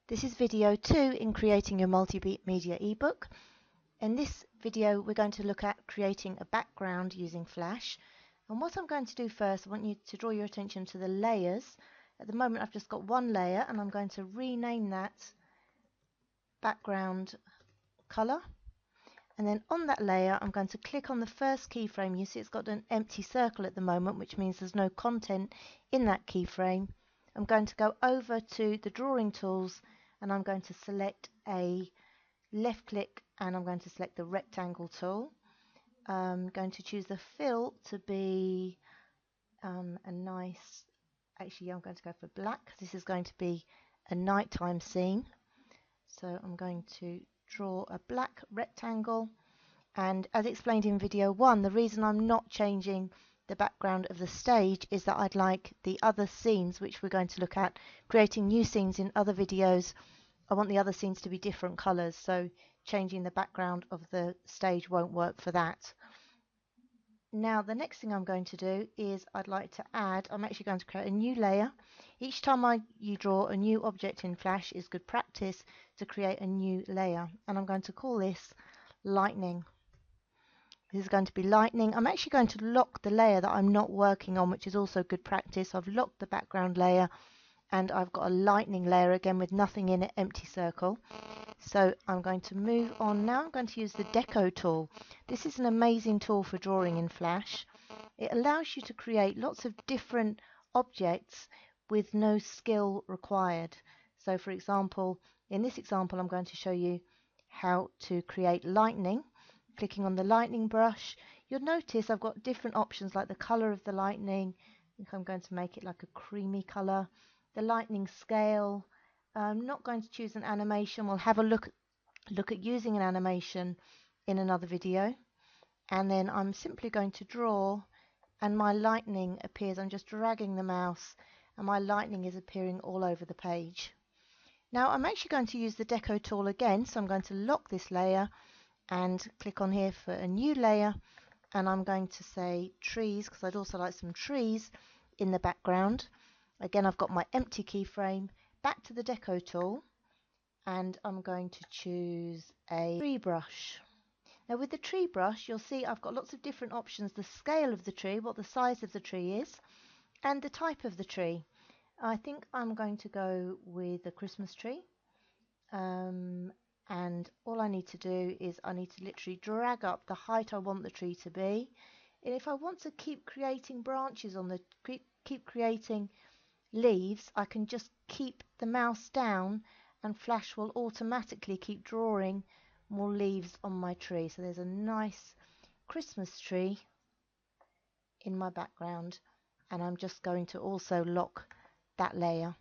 This is video 2 in creating your multimedia ebook. In this video we're going to look at creating a background using Flash. And what I'm going to do first, I want you to draw your attention to the layers. At the moment I've just got one layer and I'm going to rename that background color. And then on that layer I'm going to click on the first keyframe. You see it's got an empty circle at the moment, which means there's no content in that keyframe. I'm going to go over to the drawing tools and I'm going to select a left click and I'm going to select the rectangle tool. I'm going to choose the fill to be a nice, actually I'm going to go for black because this is going to be a nighttime scene. So I'm going to draw a black rectangle, and as explained in video 1, the reason I'm not changing the background of the stage is that I'd like the other scenes, which we're going to look at, creating new scenes in other videos. I want the other scenes to be different colors, so changing the background of the stage won't work for that. Now the next thing I'm going to do is I'm actually going to create a new layer. Each time you draw a new object in Flash is good practice to create a new layer, and I'm going to call this lightning. This is going to be lightning. I'm actually going to lock the layer that I'm not working on, which is also good practice. I've locked the background layer and I've got a lightning layer again with nothing in it, empty circle. So I'm going to move on now. I'm going to use the Deco tool. This is an amazing tool for drawing in Flash. It allows you to create lots of different objects with no skill required. So for example, in this example I'm going to show you how to create lightning. Clicking on the lightning brush, you'll notice I've got different options like the color of the lightning. I think I'm going to make it like a creamy color. The lightning scale. I'm not going to choose an animation. We'll have a look at using an animation in another video. And then I'm simply going to draw and my lightning appears. I'm just dragging the mouse and my lightning is appearing all over the page. Now I'm actually going to use the Deco tool again, so I'm going to lock this layer and click on here for a new layer, and I'm going to say trees because I'd also like some trees in the background. Again, I've got my empty keyframe, back to the Deco tool, and I'm going to choose a tree brush. Now with the tree brush you'll see I've got lots of different options: the scale of the tree, what the size of the tree is, and the type of the tree. I think I'm going to go with a Christmas tree. And all I need to do is I need to literally drag up the height I want the tree to be. And if I want to keep creating branches on the keep creating leaves, I can just keep the mouse down and Flash will automatically keep drawing more leaves on my tree. So there's a nice Christmas tree in my background, and I'm just going to also lock that layer.